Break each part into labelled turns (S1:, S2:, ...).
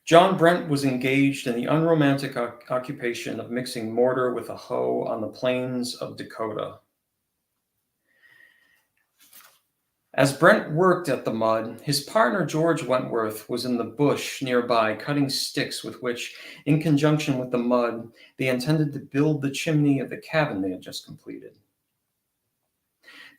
S1: John Brent was engaged in the unromantic occupation of mixing mortar with a hoe on the plains of Dakota. As Brent worked at the mud, his partner George Wentworth was in the bush nearby cutting sticks with which, in conjunction with the mud, they intended to build the chimney of the cabin they had just completed.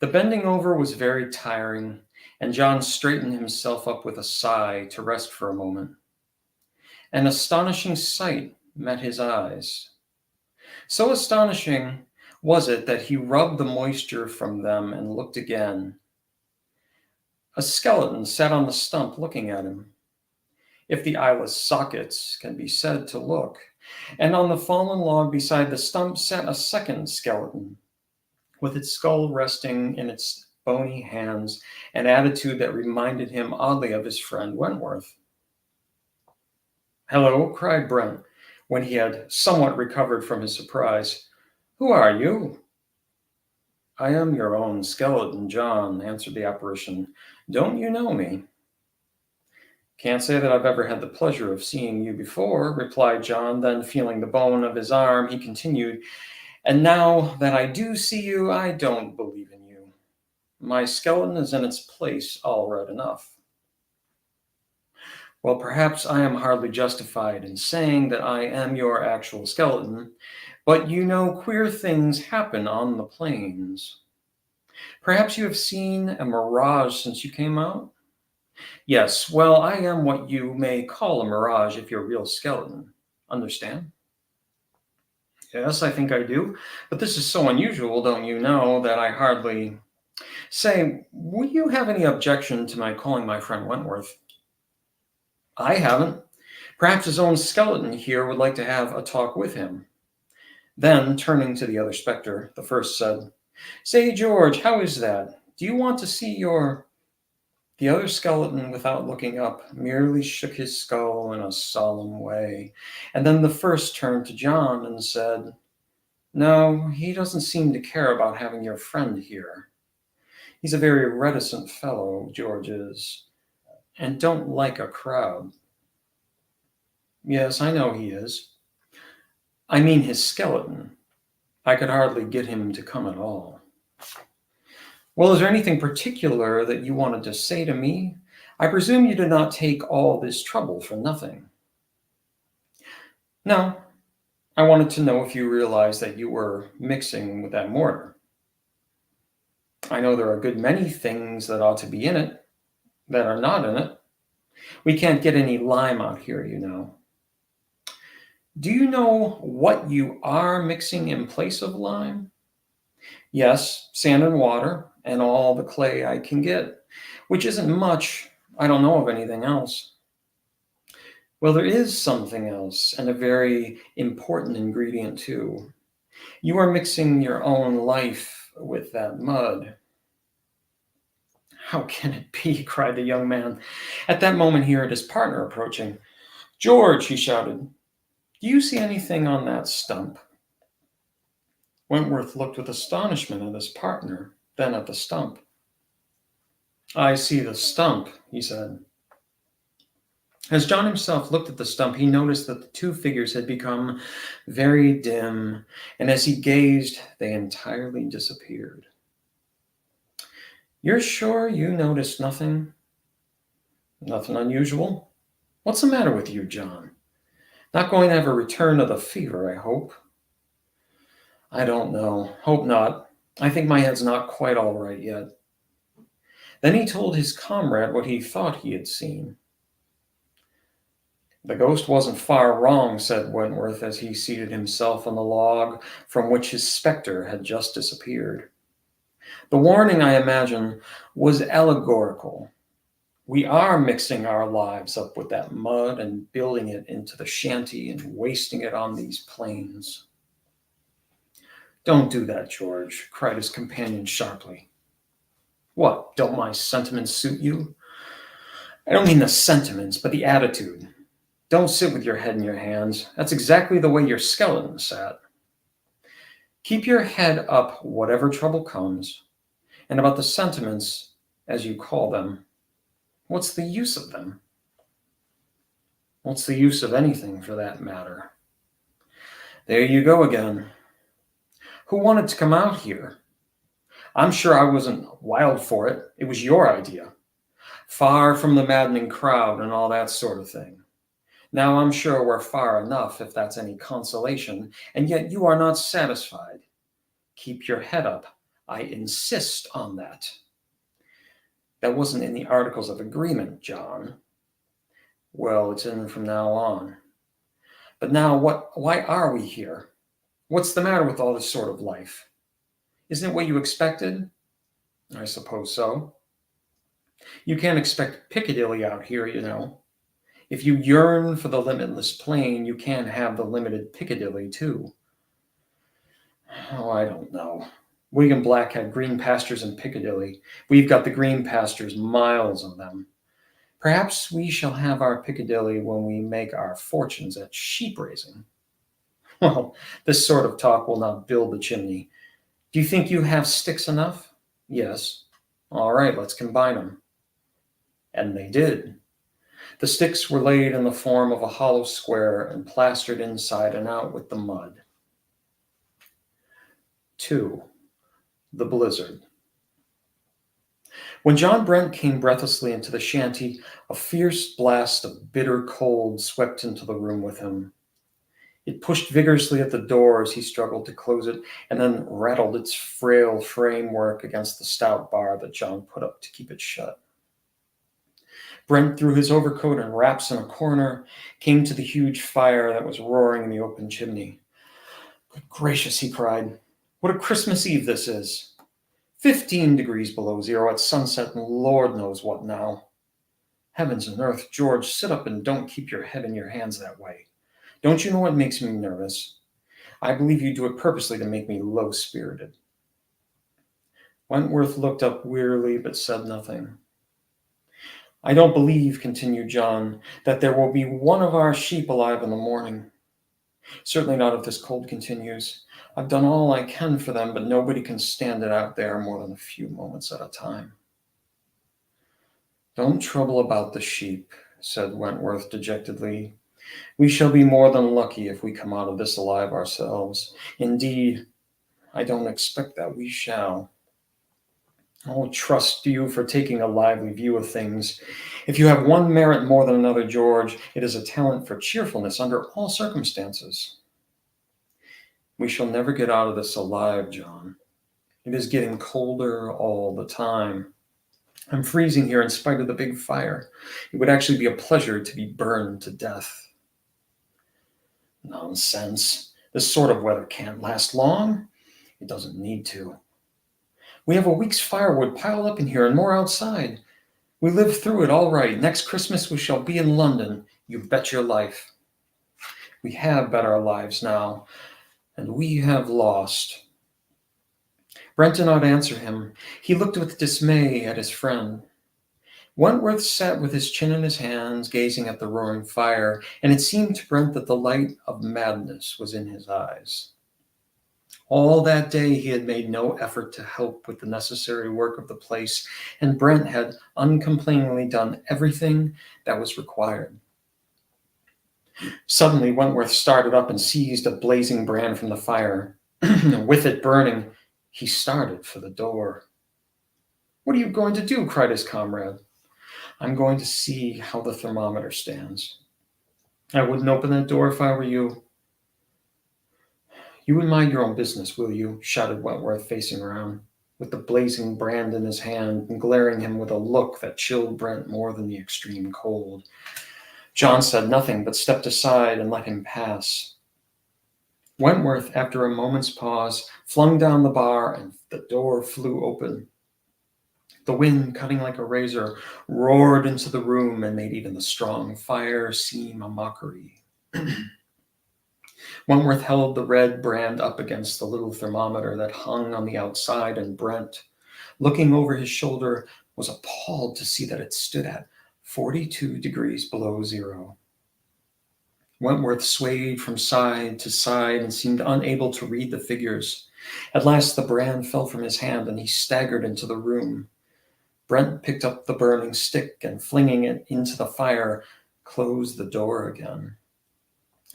S1: The bending over was very tiring, and John straightened himself up with a sigh to rest for a moment. An astonishing sight met his eyes. So astonishing was it that he rubbed the moisture from them and looked again. A skeleton sat on the stump looking at him, if the eyeless sockets can be said to look, and on the fallen log beside the stump sat a second skeleton, with its skull resting in its bony hands, an attitude that reminded him oddly of his friend Wentworth. "Hello," cried Brent, when he had somewhat recovered from his surprise. "Who are you?" "I am your own skeleton, John," answered the apparition. "Don't you know me?" "Can't say that I've ever had the pleasure of seeing you before," replied John. Then, feeling the bone of his arm, he continued, "And now that I do see you, I don't believe in you. My skeleton is in its place all right enough." "Well, perhaps I am hardly justified in saying that I am your actual skeleton, but you know queer things happen on the plains. Perhaps you have seen a mirage since you came out?" "Yes, well, I am what you may call a mirage if you're a real skeleton. Understand?" "Yes, I think I do. But this is so unusual, don't you know, that I hardly. Say, would you have any objection to my calling my friend Wentworth?" "I haven't. Perhaps his own skeleton here would like to have a talk with him." Then, turning to the other spectre, the first said, "Say, George, how is that? Do you want to see your—" The other skeleton, without looking up, merely shook his skull in a solemn way, and then the first turned to John and said, "No, he doesn't seem to care about having your friend here. He's a very reticent fellow, George is, and don't like a crowd." "Yes, I know he is. I mean his skeleton. I could hardly get him to come at all." "Well, is there anything particular that you wanted to say to me? I presume you did not take all this trouble for nothing." "No, I wanted to know if you realized that you were mixing with that mortar. I know there are a good many things that ought to be in it that are not in it. We can't get any lime out here, you know." "Do you know what you are mixing in place of lime?" "Yes, sand and water, and all the clay I can get, which isn't much. I don't know of anything else." "Well, there is something else, and a very important ingredient, too. You are mixing your own life with that mud." "How can it be?" cried the young man. At that moment he heard his partner approaching. "George," he shouted, "do you see anything on that stump?" Wentworth looked with astonishment at his partner, then at the stump. "I see the stump," he said. As John himself looked at the stump, he noticed that the two figures had become very dim, and as he gazed, they entirely disappeared. "You're sure you noticed nothing?" "Nothing unusual. What's the matter with you, John? Not going to have a return of the fever, I hope?" "I don't know. Hope not. I think my head's not quite all right yet." Then he told his comrade what he thought he had seen. "The ghost wasn't far wrong," said Wentworth as he seated himself on the log from which his spectre had just disappeared. "The warning, I imagine, was allegorical. We are mixing our lives up with that mud and building it into the shanty and wasting it on these plains." "Don't do that, George," cried his companion sharply. "What, don't my sentiments suit you?" "I don't mean the sentiments, but the attitude. Don't sit with your head in your hands. That's exactly the way your skeleton sat. Keep your head up whatever trouble comes. And about the sentiments, as you call them, what's the use of them?" What's the use of anything for that matter? There you go again. Who wanted to come out here? I'm sure I wasn't wild for it. It was your idea. Far from the maddening crowd and all that sort of thing. Now I'm sure we're far enough, if that's any consolation, and yet you are not satisfied. Keep your head up. I insist on that. That wasn't in the Articles of Agreement, John. Well, it's in from now on. But now why are we here? What's the matter with all this sort of life? Isn't it what you expected? I suppose so. You can't expect Piccadilly out here, you know. If you yearn for the limitless plain, you can have the limited Piccadilly, too. Oh, I don't know. William Black had green pastures in Piccadilly. We've got the green pastures, miles of them. Perhaps we shall have our Piccadilly when we make our fortunes at sheep raising. Well, this sort of talk will not build the chimney. Do you think you have sticks enough? Yes. All right, let's combine them. And they did. The sticks were laid in the form of a hollow square and plastered inside and out with the mud. 2. The blizzard. When John Brent came breathlessly into the shanty, a fierce blast of bitter cold swept into the room with him. It pushed vigorously at the door as he struggled to close it, and then rattled its frail framework against the stout bar that John put up to keep it shut. Brent threw his overcoat and wraps in a corner, came to the huge fire that was roaring in the open chimney. Good gracious, he cried. What a Christmas Eve this is! 15 degrees below zero at sunset, and Lord knows what now. Heavens and earth, George, sit up and don't keep your head in your hands that way. Don't you know what makes me nervous? I believe you do it purposely to make me low-spirited. Wentworth looked up wearily but said nothing. I don't believe, continued John, that there will be one of our sheep alive in the morning. Certainly not if this cold continues. I've done all I can for them, but nobody can stand it out there more than a few moments at a time. Don't trouble about the sheep, said Wentworth dejectedly. We shall be more than lucky if we come out of this alive ourselves. Indeed, I don't expect that we shall. I'll trust you for taking a lively view of things. If you have one merit more than another, George, it is a talent for cheerfulness under all circumstances. We shall never get out of this alive, John. It is getting colder all the time. I'm freezing here in spite of the big fire. It would actually be a pleasure to be burned to death. Nonsense. This sort of weather can't last long. It doesn't need to. We have a week's firewood piled up in here and more outside. We live through it all right. Next Christmas we shall be in London. You bet your life. We have bet our lives now, and we have lost. Brent did not answer him. He looked with dismay at his friend. Wentworth sat with his chin in his hands, gazing at the roaring fire, and it seemed to Brent that the light of madness was in his eyes. All that day he had made no effort to help with the necessary work of the place, and Brent had uncomplainingly done everything that was required. Suddenly Wentworth started up and seized a blazing brand from the fire. With it burning, he started for the door. What are you going to do? Cried his comrade. I'm going to see how the thermometer stands. I wouldn't open that door if I were you. You would mind your own business, will you? Shouted Wentworth, facing around, with the blazing brand in his hand and glaring him with a look that chilled Brent more than the extreme cold. John said nothing, but stepped aside and let him pass. Wentworth, after a moment's pause, flung down the bar and the door flew open. The wind, cutting like a razor, roared into the room and made even the strong fire seem a mockery. Wentworth held the red brand up against the little thermometer that hung on the outside, and Brent, looking over his shoulder, was appalled to see that it stood at 42 degrees below zero. Wentworth swayed from side to side and seemed unable to read the figures. At last the brand fell from his hand and he staggered into the room. Brent picked up the burning stick and, flinging it into the fire, closed the door again.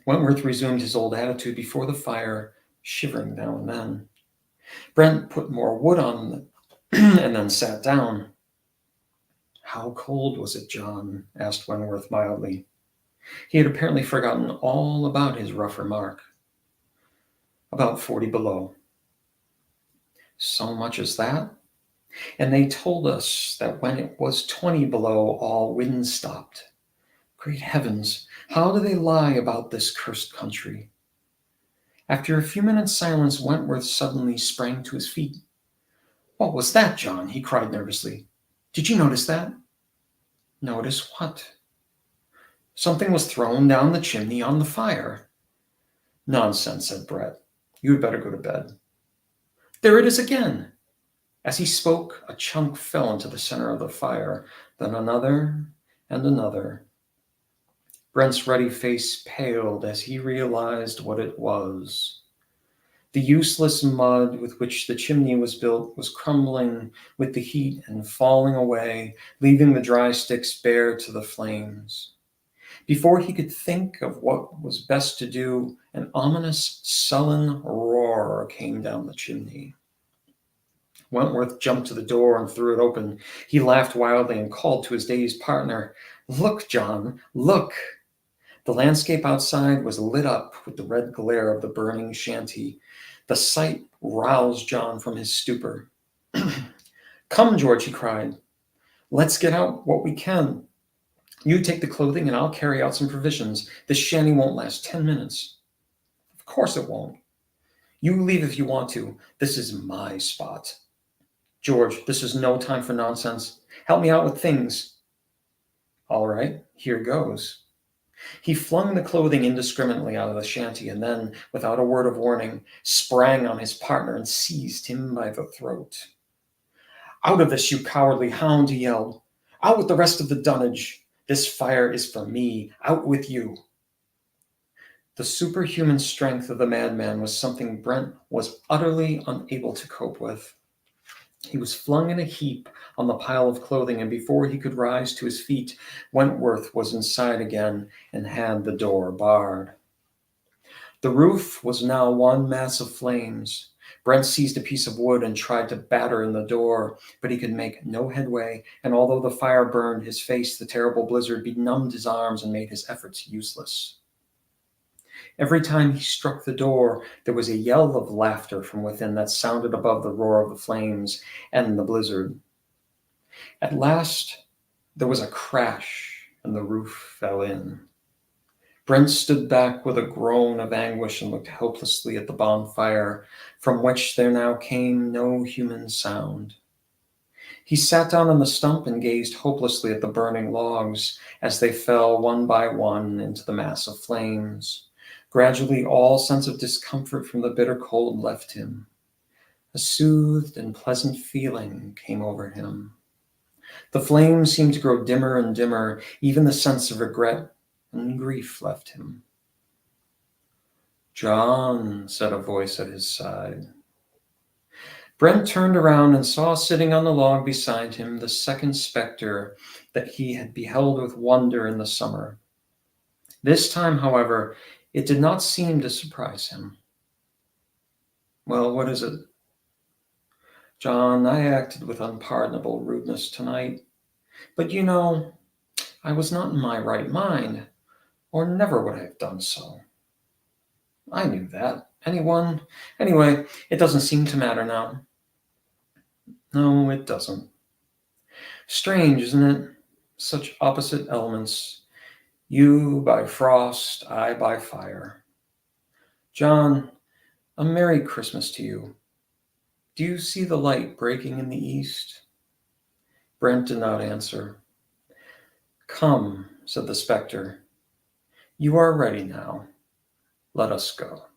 S1: Wentworth resumed his old attitude before the fire, shivering now and then. Brent put more wood on and then sat down. "How cold was it, John?" asked Wentworth mildly. He had apparently forgotten all about his rough remark. "About 40 below." "So much as that? And they told us that when it was 20 below, all wind stopped. Great heavens, how do they lie about this cursed country?" After a few minutes' silence, Wentworth suddenly sprang to his feet. "What was that, John?" he cried nervously. "Did you notice that?" "Notice what?" "Something was thrown down the chimney on the fire." "Nonsense," said Brett. "You had better go to bed." "There it is again!" As he spoke, a chunk fell into the center of the fire, then another and another. Brent's ruddy face paled as he realized what it was. The useless mud with which the chimney was built was crumbling with the heat and falling away, leaving the dry sticks bare to the flames. Before he could think of what was best to do, an ominous, sullen roar came down the chimney. Wentworth jumped to the door and threw it open. He laughed wildly and called to his dazed partner, "Look, John, look!" The landscape outside was lit up with the red glare of the burning shanty. The sight roused John from his stupor. "Come, George," he cried. "Let's get out what we can. You take the clothing and I'll carry out some provisions. This shanty won't last 10 minutes. "Of course it won't. You leave if you want to. This is my spot." "George, this is no time for nonsense. Help me out with things." "All right, here goes." He flung the clothing indiscriminately out of the shanty and then, without a word of warning, sprang on his partner and seized him by the throat. "Out of this, you cowardly hound," he yelled. "Out with the rest of the dunnage. This fire is for me. Out with you." The superhuman strength of the madman was something Brent was utterly unable to cope with. He was flung in a heap on the pile of clothing, and before he could rise to his feet, Wentworth was inside again and had the door barred. The roof was now one mass of flames. Brent seized a piece of wood and tried to batter in the door, but he could make no headway, and although the fire burned his face, the terrible blizzard benumbed his arms and made his efforts useless. Every time he struck the door, there was a yell of laughter from within that sounded above the roar of the flames and the blizzard. At last, there was a crash, and the roof fell in. Brent stood back with a groan of anguish and looked helplessly at the bonfire, from which there now came no human sound. He sat down on the stump and gazed hopelessly at the burning logs as they fell one by one into the mass of flames. Gradually, all sense of discomfort from the bitter cold left him. A soothed and pleasant feeling came over him. The flames seemed to grow dimmer and dimmer. Even the sense of regret and grief left him. "John," said a voice at his side. Brent turned around and saw sitting on the log beside him the second specter that he had beheld with wonder in the summer. This time, however, it did not seem to surprise him. "Well, what is it?" "John, I acted with unpardonable rudeness tonight. But you know, I was not in my right mind, or never would I have done so." "I knew that. Anyway, it doesn't seem to matter now." "No, it doesn't. Strange, isn't it? Such opposite elements. You by frost, I by fire. John, a Merry Christmas to you. Do you see the light breaking in the east?" Brent did not answer. "Come," said the specter. "You are ready now. Let us go."